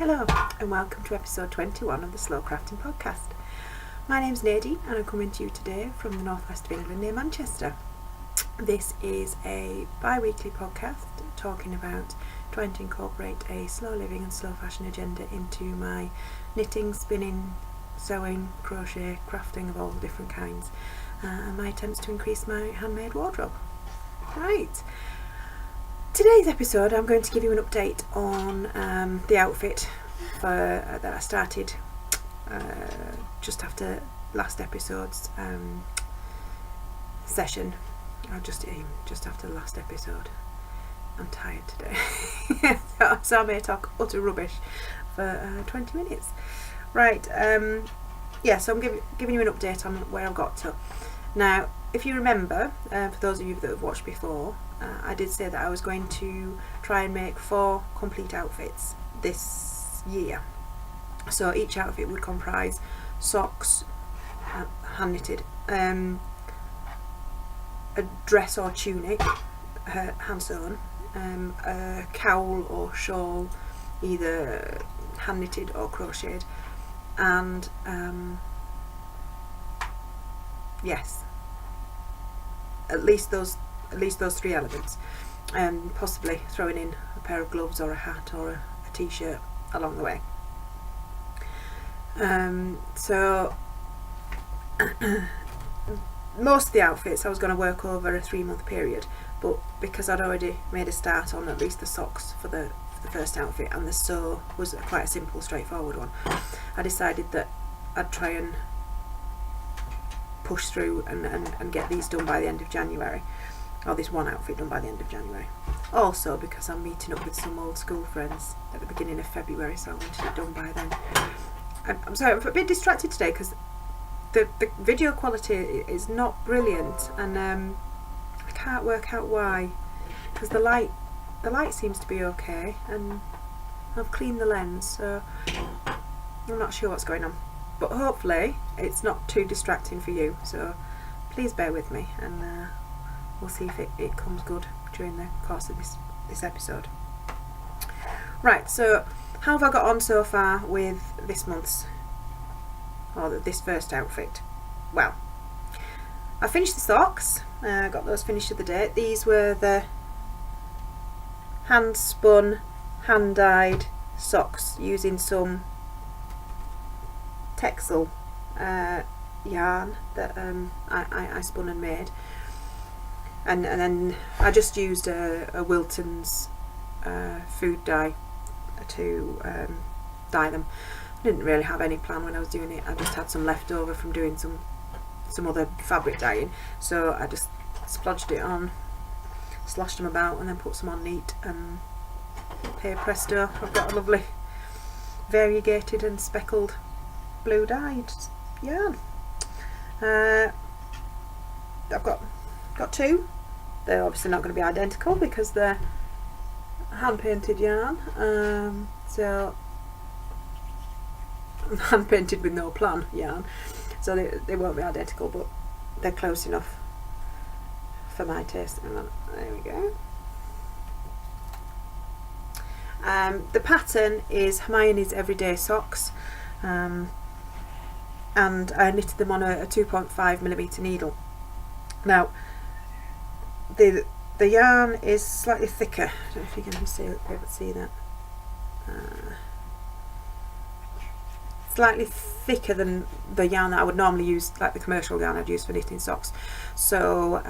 Hello and welcome to episode 21 of the Slow Crafting Podcast. My name's Nadine and I'm coming to you today from the northwest of England near Manchester. This is a bi-weekly podcast talking about trying to incorporate a slow living and slow fashion agenda into my knitting, spinning, sewing, crochet, crafting of all different kinds and my attempts to increase my handmade wardrobe. Right. Today's episode I'm going to give you an update on the outfit that I started just after last episode's session, or just after the last episode. I'm tired today so I may talk utter rubbish for 20 minutes. Right, so I'm giving you an update on where I've got to. Now, if you remember, for those of you that have watched before, I did say that I was going to try and make 4 complete outfits this year. So each outfit would comprise socks, hand knitted, a dress or tunic, hand sewn, a cowl or shawl, either hand knitted or crocheted, and at least those 3 elements, possibly throwing in a pair of gloves or a hat or a t-shirt along the way. So most of the outfits I was going to work over a 3-month period, but because I'd already made a start on at least the socks for the first outfit, and the sew was quite a simple, straightforward one, I decided that I'd try and push through and get these done by the end of January, or this one outfit done by the end of January. Also because I'm meeting up with some old school friends at the beginning of February, so I wanted it done by then. I'm sorry, I'm a bit distracted today because the video quality is not brilliant, and I can't work out why, because the light seems to be okay, and I've cleaned the lens, so I'm not sure what's going on, but hopefully it's not too distracting for you, so please bear with me, and we'll see if it comes good during the course of this episode. Right, so how have I got on so far with this first outfit? Well, I finished the socks, got those finished the other day. These were the hand spun, hand dyed socks using some Texel yarn that I spun and made, and then I just used a Wilton's food dye to dye them. I didn't really have any plan when I was doing it. I just had some left over from doing some other fabric dyeing, so I just splodged it on, sloshed them about, and then put some on neat, and hey presto, I've got a lovely variegated and speckled blue dyed yarn. I've got 2. They're obviously not going to be identical because they're hand painted yarn, so hand painted with no plan yarn, so they won't be identical, but they're close enough for my taste. And there we go. The pattern is Hermione's Everyday Socks, and I knitted them on a 2.5mm needle. Now the yarn is slightly thicker. I don't know if you can be able to see that. Slightly thicker than the yarn that I would normally use, like the commercial yarn I'd use for knitting socks. So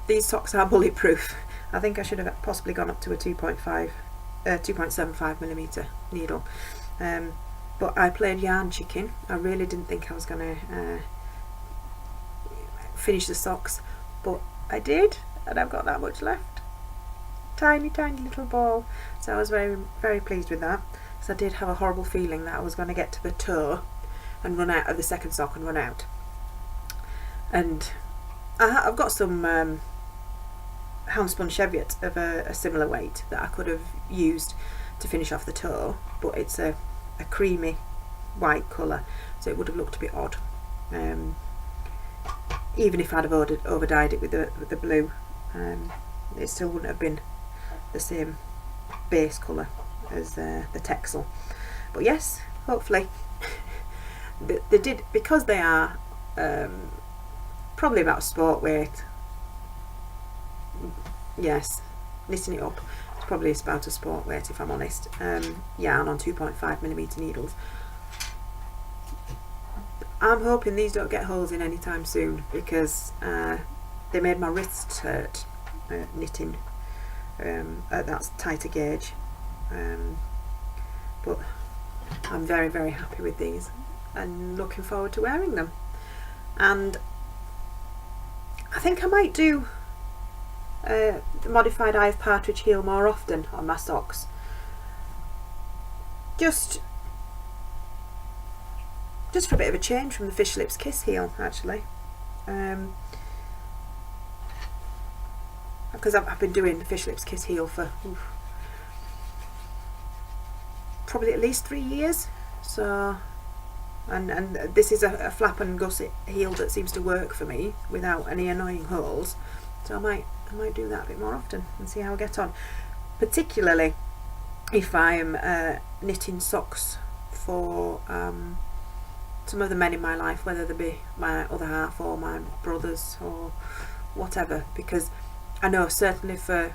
these socks are bulletproof. I think I should have possibly gone up to a 2.75mm needle. But I played yarn chicken. I really didn't think I was going to finish the socks, but I did, and I've got that much left. Tiny little ball. So I was very, very pleased with that, because I did have a horrible feeling that I was going to get to the toe and run out of the second sock and run out. And I've got some homespun cheviot of a similar weight that I could have used to finish off the toe, but it's a creamy white colour, so it would have looked a bit odd, even if I'd have over dyed it with the blue. It still wouldn't have been the same base colour. as the texel. But yes, hopefully they did, because they are probably about sport weight. Yes, knitting it up, it's probably about a sport weight if I'm honest. Yarn on 2.5mm needles. I'm hoping these don't get holes in anytime soon, because they made my wrists hurt knitting at that tighter gauge. But I'm very, very happy with these and looking forward to wearing them. And I think I might do the modified eye of partridge heel more often on my socks. Just for a bit of a change from the fish lips kiss heel, actually. Because I've been doing the fish lips kiss heel for probably at least 3 years. So, and this is a flap and gusset heel that seems to work for me without any annoying holes. So I might do that a bit more often and see how I get on. Particularly if I'm knitting socks for some of the men in my life, whether they be my other half or my brothers or whatever, because I know certainly for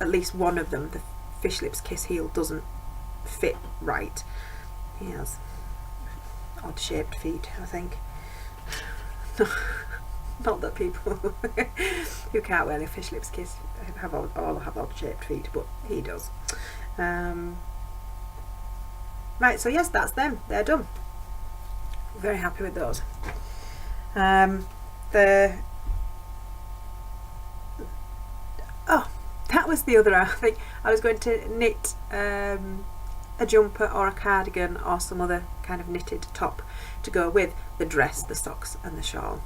at least one of them the fish lips kiss heel doesn't fit right. He has odd shaped feet, I think. Not that people who can't wear the fish lips kiss all have odd shaped feet, but he does. Right, so yes, that's them. They're done. Very happy with those. That was the other thing. I was going to knit a jumper or a cardigan or some other kind of knitted top to go with the dress, the socks and the shawl.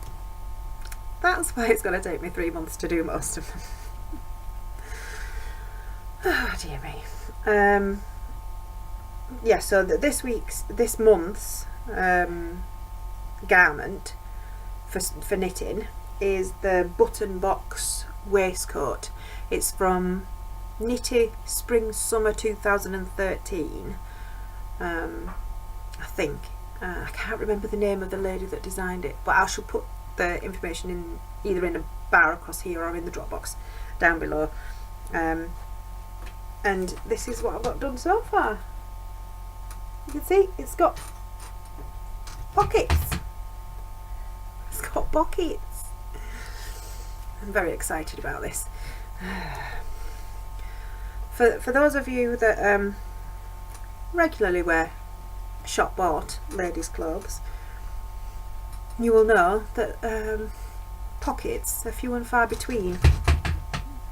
That's why it's going to take me 3 months to do most of them. Oh dear me. Yeah, so this month's garment for knitting is the button box waistcoat. It's from Knitty Spring Summer 2013. I think. I can't remember the name of the lady that designed it, but I shall put the information in either in a bar across here or in the Dropbox down below. And this is what I've got done so far. You can see it's got pockets. It's got pockets. I'm very excited about this. For those of you that regularly wear shop bought ladies' clothes, you will know that pockets are few and far between,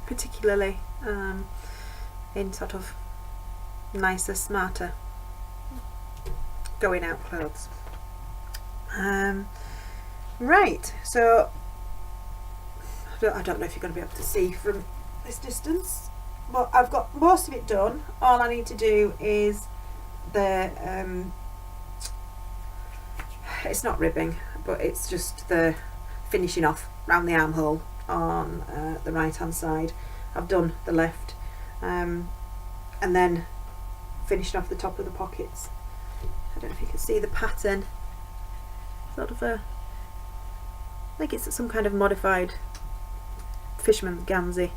particularly in sort of nicer, smarter going out clothes. Right, so I don't know if you're going to be able to see from this distance, but I've got most of it done. All I need to do is the it's not ribbing, but it's just the finishing off round the armhole on the right hand side. I've done the left, and then finishing off the top of the pockets. I don't know if you can see the pattern. Sort of I think it's some kind of modified fisherman's gansey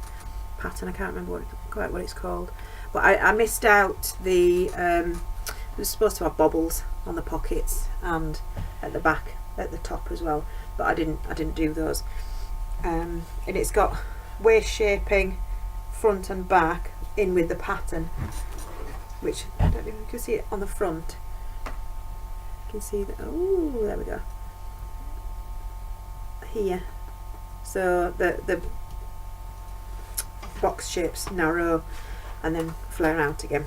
pattern. I can't remember quite what it's called, but I missed out the it was supposed to have bobbles on the pockets and at the back at the top as well, but I didn't do those. And it's got waist shaping front and back in with the pattern, which I don't know if you can see it on the front. You can see that. Oh, there we go. Here, so the box shapes narrow and then flare out again,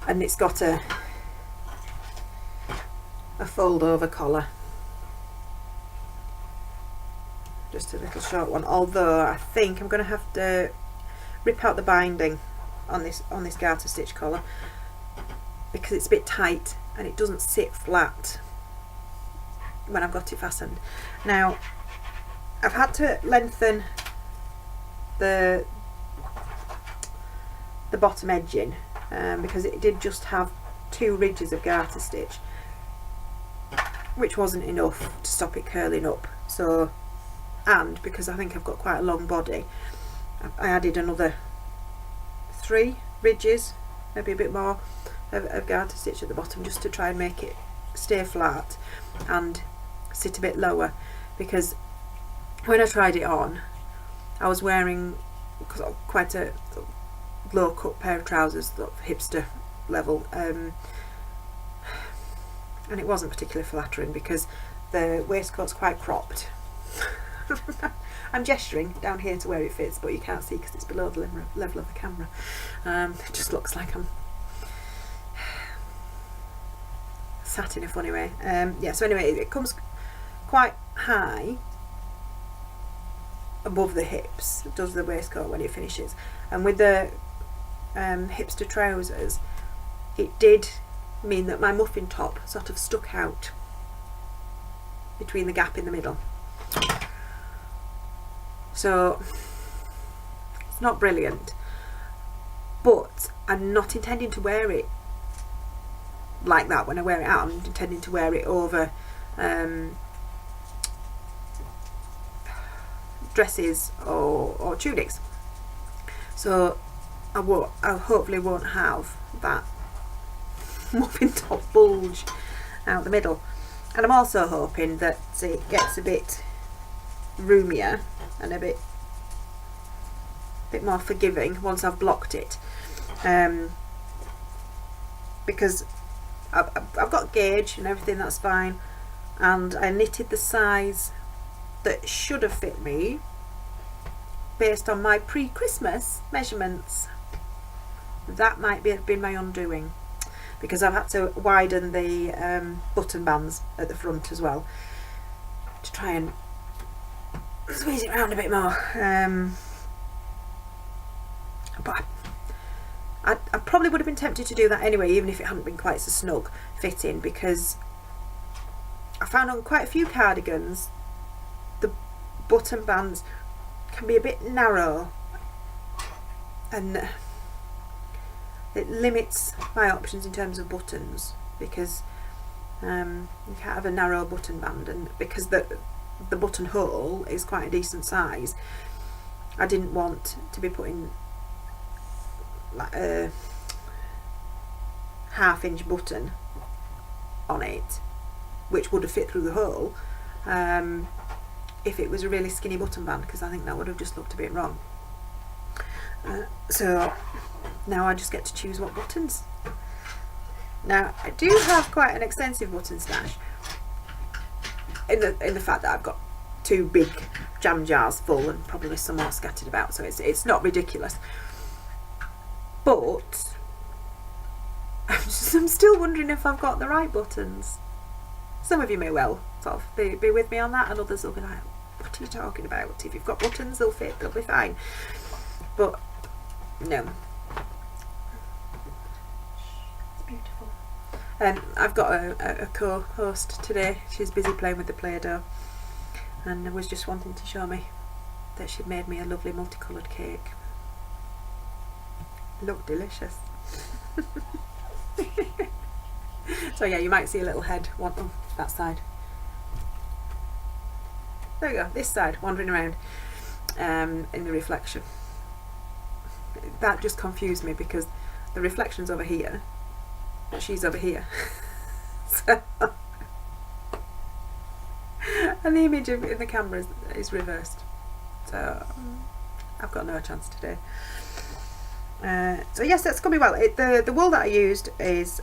and it's got a fold over collar, just a little short one, although I think I'm going to have to rip out the binding on this garter stitch collar because it's a bit tight and it doesn't sit flat when I've got it fastened. Now I've had to lengthen the bottom edging because it did just have 2 ridges of garter stitch, which wasn't enough to stop it curling up. So, and because I think I've got quite a long body, I added another 3 ridges, maybe a bit more, of garter stitch at the bottom, just to try and make it stay flat and sit a bit lower, because when I tried it on, I was wearing quite a low cut pair of trousers, sort of hipster level, and it wasn't particularly flattering because the waistcoat's quite cropped. I'm gesturing down here to where it fits, but you can't see because it's below the level of the camera. It just looks like I'm sat in a funny way. Yeah, so anyway, it comes quite high above the hips, it does the waistcoat when it finishes, and with the hipster trousers it did mean that my muffin top sort of stuck out between the gap in the middle. So it's not brilliant, but I'm not intending to wear it like that when I wear it out. I'm intending to wear it over dresses or tunics, so I hopefully won't have that muffin top bulge out the middle. And I'm also hoping that it gets a bit roomier and a bit more forgiving once I've blocked it, because I've got gauge and everything, that's fine, and I knitted the size that should have fit me based on my pre-Christmas measurements. That might have been my undoing, because I've had to widen the button bands at the front as well to try and squeeze it around a bit more. But I probably would have been tempted to do that anyway, even if it hadn't been quite so snug fitting, because I found on quite a few cardigans the button bands can be a bit narrow, and it limits my options in terms of buttons, because you can't have a narrow button band, and because the button hole is quite a decent size, I didn't want to be putting like a half-inch button on it, which would have fit through the hole if it was a really skinny button band, because I think that would have just looked a bit wrong. So now I just get to choose what buttons. Now I do have quite an extensive button stash, in the fact that I've got 2 big jam jars full and probably some more scattered about, so it's not ridiculous. But I'm still wondering if I've got the right buttons. Some of you may well sort of be with me on that, and others will be like, what are you talking about? If you've got buttons, they'll fit, they'll be fine. But no. It's beautiful. I've got a co-host today. She's busy playing with the Play-Doh, and was just wanting to show me that she'd made me a lovely multicoloured cake. Looked delicious. So yeah, you might see a little head on that side. There we go, this side wandering around in the reflection. That just confused me because the reflection's over here, but she's over here. So, and the image in the camera is reversed. So I've got no chance today. So yes, that's going to be well. The wool that I used is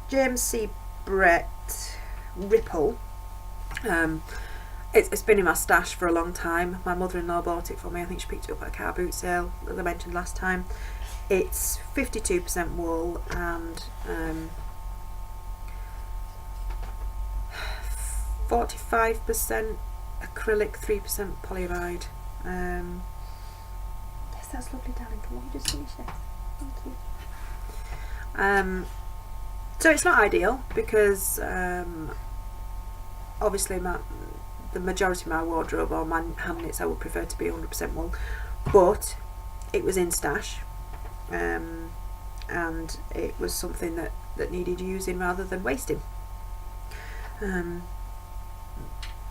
James C. Brett Ripple. It's been in my stash for a long time. My mother-in-law bought it for me. I think she picked it up at a car boot sale that I mentioned last time. It's 52% wool and 45% acrylic, 3% polyamide. Yes, that's lovely, darling. Can you just finish this? Thank you. So it's not ideal because obviously the majority of my wardrobe or my hand knits I would prefer to be 100% wool, but it was in stash and it was something that needed using rather than wasting.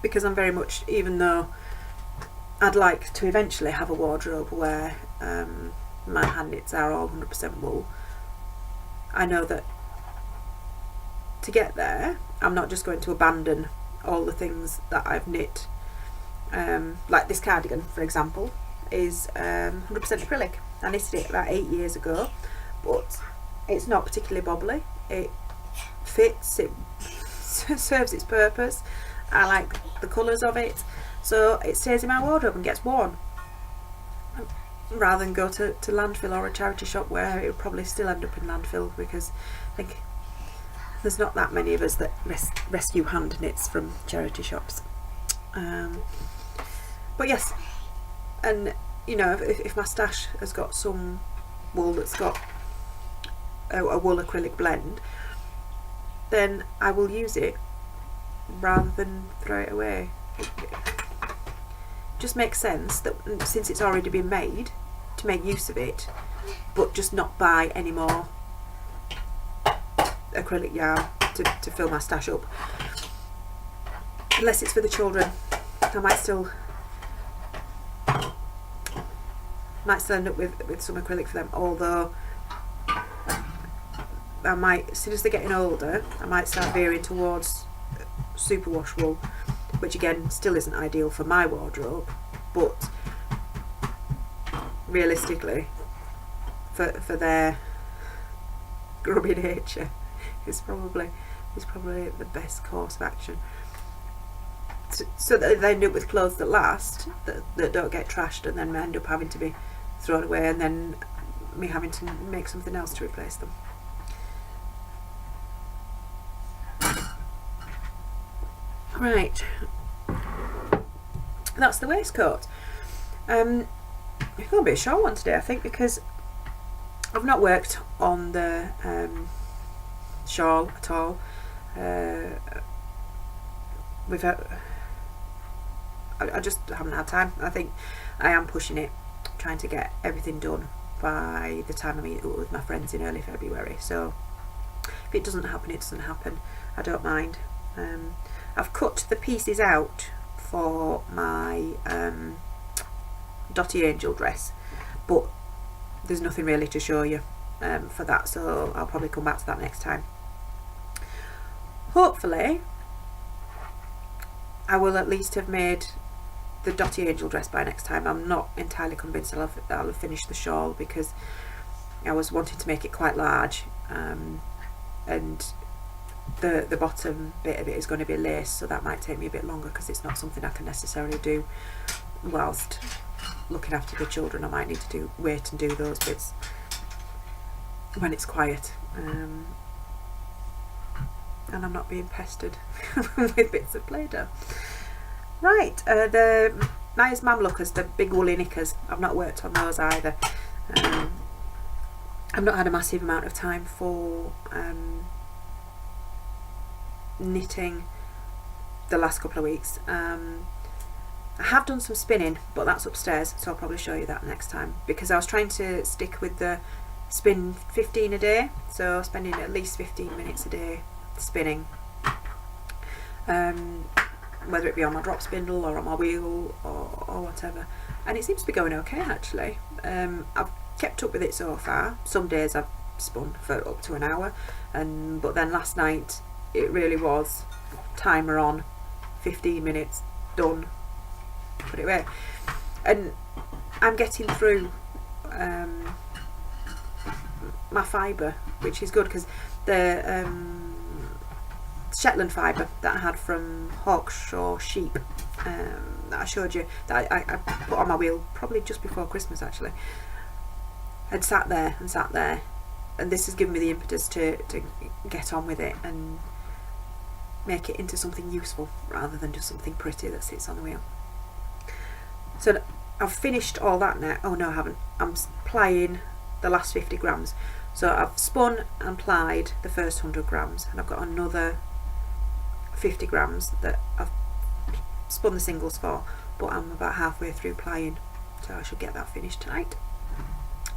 Because I'm very much, even though I'd like to eventually have a wardrobe where my hand knits are all 100% wool, I know that to get there I'm not just going to abandon all the things that I've knit. Like this cardigan, for example, is 100% acrylic. I knitted it about 8 years ago, but it's not particularly bobbly. It fits, it serves its purpose. I like the colours of it, so it stays in my wardrobe and gets worn, rather than go to landfill or a charity shop where it would probably still end up in landfill, because I think there's not that many of us that rescue hand knits from charity shops. But yes, and you know, if my stash has got some wool that's got a wool acrylic blend, then I will use it rather than throw it away. It just makes sense that since it's already been made, to make use of it, but just not buy any more acrylic yarn to fill my stash up, unless it's for the children. I might still end up with some acrylic for them, although I might, as soon as they're getting older, I might start veering towards superwash wool, which again still isn't ideal for my wardrobe, but realistically for their grubby nature is probably the best course of action, so that they end up with clothes that last, that don't get trashed and then end up having to be thrown away, and then me having to make something else to replace them. Right, that's the waistcoat. It's going to be a short one today, I think, because I've not worked on the shawl at all. I just haven't had time. I think I am pushing it, trying to get everything done by the time I meet up with my friends in early February. So if it doesn't happen, it doesn't happen. I don't mind. I've cut the pieces out for my Dotty Angel dress, but there's nothing really to show you for that, so I'll probably come back to that next time. Hopefully I will at least have made the Dotty Angel dress by next time. I'm not entirely convinced I'll have finished the shawl, because I was wanting to make it quite large, and the bottom bit of it is going to be lace, so that might take me a bit longer, because it's not something I can necessarily do whilst looking after the children. I might need to wait and do those bits when it's quiet, and I'm not being pestered with bits of Play-Doh. Right, the Myers Mamlukas, the big woolly knickers, I've not worked on those either. I've not had a massive amount of time for knitting the last couple of weeks. I have done some spinning, but that's upstairs, so I'll probably show you that next time, because I was trying to stick with the spin 15 a day, so spending at least 15 minutes a day spinning, whether it be on my drop spindle or on my wheel or whatever, and it seems to be going okay actually. I've kept up with it so far. Some days I've spun for up to an hour, but then last night it really was timer on, 15 minutes, done, put it away, and I'm getting through my fibre, which is good, because the Shetland fibre that I had from Hawkshaw sheep, that I showed you, that I put on my wheel probably just before Christmas actually, had sat there, and this has given me the impetus to get on with it and make it into something useful rather than just something pretty that sits on the wheel. So I've finished all that now. Oh no, I haven't. I'm plying the last 50 grams. So I've spun and plied the first 100 grams, and I've got another 50 grams that I've spun the singles for, but I'm about halfway through plying, so I should get that finished tonight.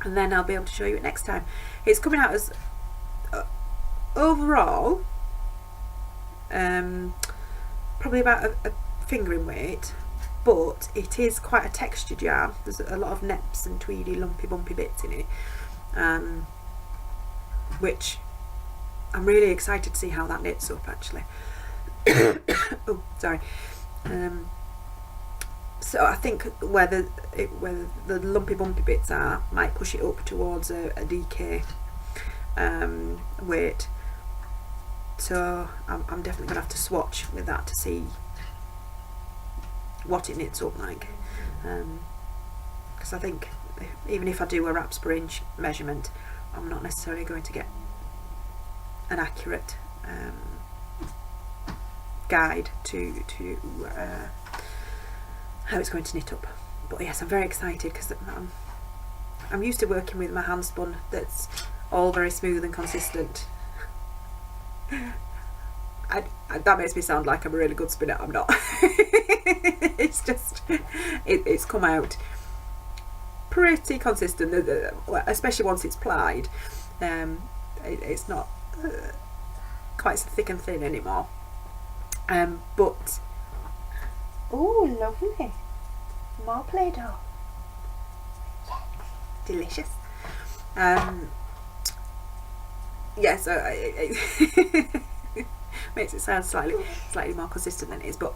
and then I'll be able to show you it next time. It's coming out as overall probably about a finger in weight, but it is quite a textured yarn. There's a lot of neps and tweedy lumpy bumpy bits in it, which I'm really excited to see how that knits up actually. Oh, sorry. So I think where the lumpy bumpy bits are might push it up towards a DK weight. So I'm definitely going to have to swatch with that to see what it knits up like. Because I think even if I do a wraps per inch measurement, I'm not necessarily going to get an accurate guide to how it's going to knit up. But yes, I'm very excited because I'm used to working with my hand spun that's all very smooth and consistent. That makes me sound like I'm a really good spinner. I'm not. It's just it's come out pretty consistent, especially once it's plied. It's not quite so thick and thin anymore. But oh, lovely, more Play-Doh. Delicious. Yeah, so it makes it sound slightly more consistent than it is. But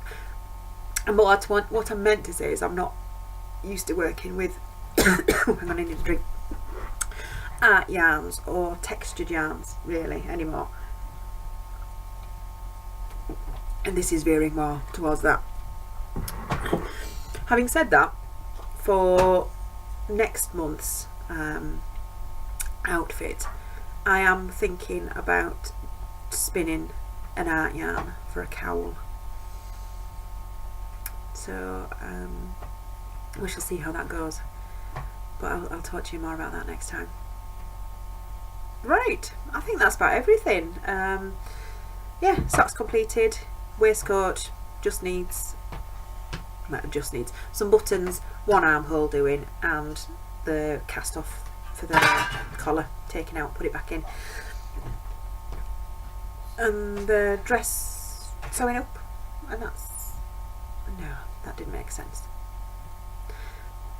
and what I meant to say is I'm not used to working with hang on, I need a drink. Art yarns or textured yarns really anymore, and this is veering more towards that. Having said that, for next month's outfit, I am thinking about spinning an art yarn for a cowl. So we shall see how that goes, but I'll talk to you more about that next time. Right, I think that's about everything. Yeah, socks completed, waistcoat just needs some buttons, one armhole doing, and the cast off for the collar taken out, put it back in, and the dress sewing up, and no, that didn't make sense.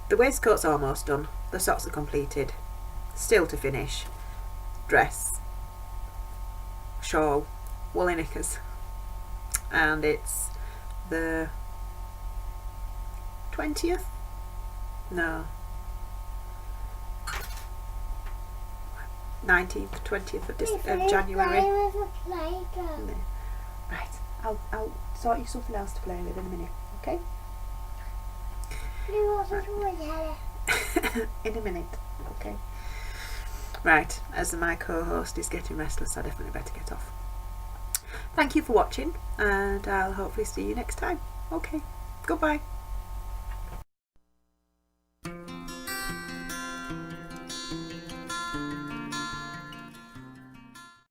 The waistcoat's almost done, the socks are completed, still to finish, dress, shawl, woolly knickers, and it's the 20th? No. 19th, 20th of January. Right, I'll sort you something else to play with in a minute, okay? In a minute, okay? Right, as my co-host is getting restless, I definitely better get off. Thank you for watching, and I'll hopefully see you next time. Okay, goodbye.